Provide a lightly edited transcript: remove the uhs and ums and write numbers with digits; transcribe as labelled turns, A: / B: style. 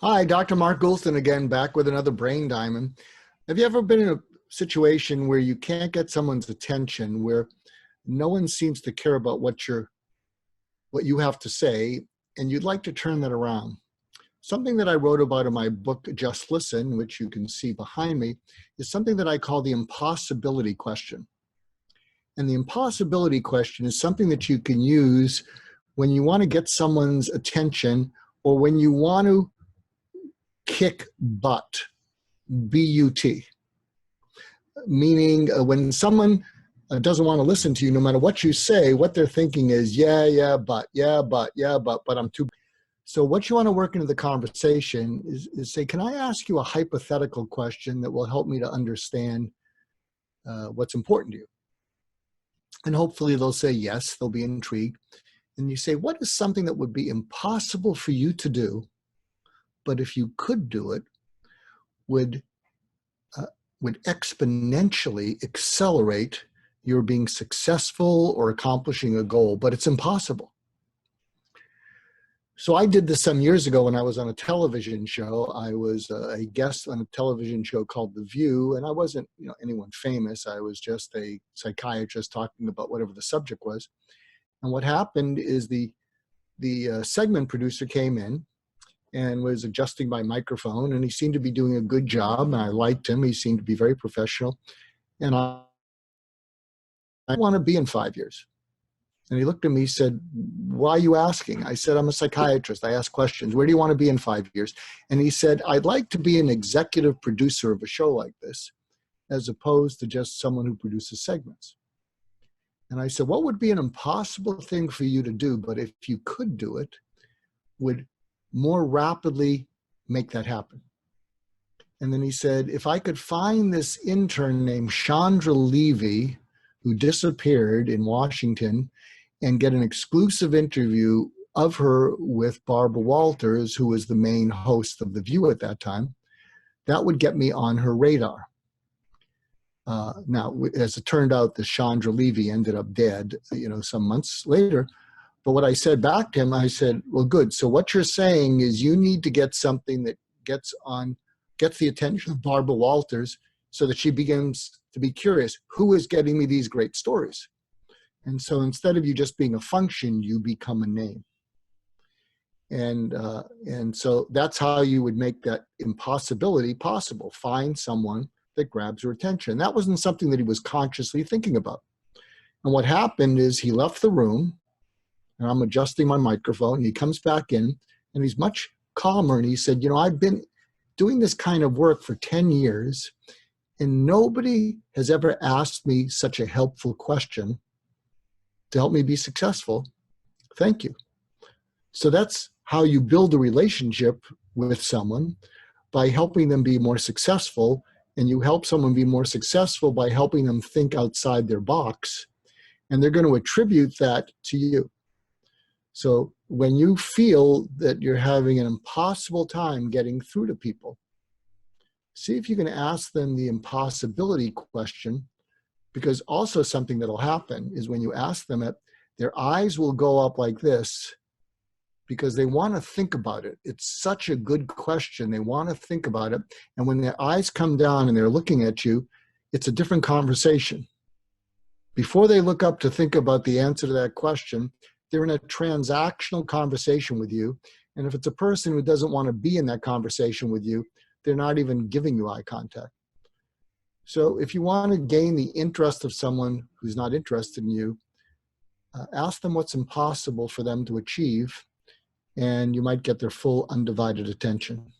A: Hi, Dr. Mark Goulston again, back with another Brain Diamond. Have you ever been in a situation where you can't get someone's attention, where no one seems to care about what you have to say, and you'd like to turn that around? Something that I wrote about in my book, Just Listen, which you can see behind me, is something that I call the impossibility question. And the impossibility question is something that you can use when you want to get someone's attention or when you want to kick butt, B-U-T, meaning when someone doesn't want to listen to you, no matter what you say, what they're thinking is, yeah, but I'm too. So what you want to work into the conversation is say, can I ask you a hypothetical question that will help me to understand what's important to you? And hopefully they'll say yes, they'll be intrigued. And you say, what is something that would be impossible for you to do, but if you could do it, would exponentially accelerate your being successful or accomplishing a goal, but it's impossible. So I did this some years ago when I was on a television show. I was a guest on a television show called The View, and I wasn't, anyone famous. I was just a psychiatrist talking about whatever the subject was. And what happened is the segment producer came in and was adjusting my microphone, and he seemed to be doing a good job, and I liked him. He seemed to be very professional. And I want to be in 5 years. And he looked at me, said, why are you asking? I said, I'm a psychiatrist. I ask questions. Where do you want to be in 5 years? And he said, I'd like to be an executive producer of a show like this, as opposed to just someone who produces segments. And I said, what would be an impossible thing for you to do, but if you could do it, would more rapidly make that happen? And then he said, if I could find this intern named Chandra Levy, who disappeared in Washington, and get an exclusive interview of her with Barbara Walters, who was the main host of The View at that time, that would get me on her radar. Now, as it turned out, the Chandra Levy ended up dead, some months later. But what I said back to him, I said, well, good. So what you're saying is you need to get something that gets the attention of Barbara Walters so that she begins to be curious, who is getting me these great stories? And so instead of you just being a function, you become a name. And so that's how you would make that impossibility possible. Find someone that grabs your attention. That wasn't something that he was consciously thinking about. And what happened is he left the room, and I'm adjusting my microphone, and he comes back in, and he's much calmer, and he said, I've been doing this kind of work for 10 years, and nobody has ever asked me such a helpful question to help me be successful. Thank you. So that's how you build a relationship with someone, by helping them be more successful. And you help someone be more successful by helping them think outside their box. And they're going to attribute that to you. So when you feel that you're having an impossible time getting through to people, see if you can ask them the impossibility question, because also something that'll happen is when you ask them it, their eyes will go up like this because they want to think about it. It's such a good question. They want to think about it. And when their eyes come down and they're looking at you, it's a different conversation. Before they look up to think about the answer to that question, they're in a transactional conversation with you. And if it's a person who doesn't want to be in that conversation with you, they're not even giving you eye contact. So if you want to gain the interest of someone who's not interested in you, ask them what's impossible for them to achieve, and you might get their full undivided attention.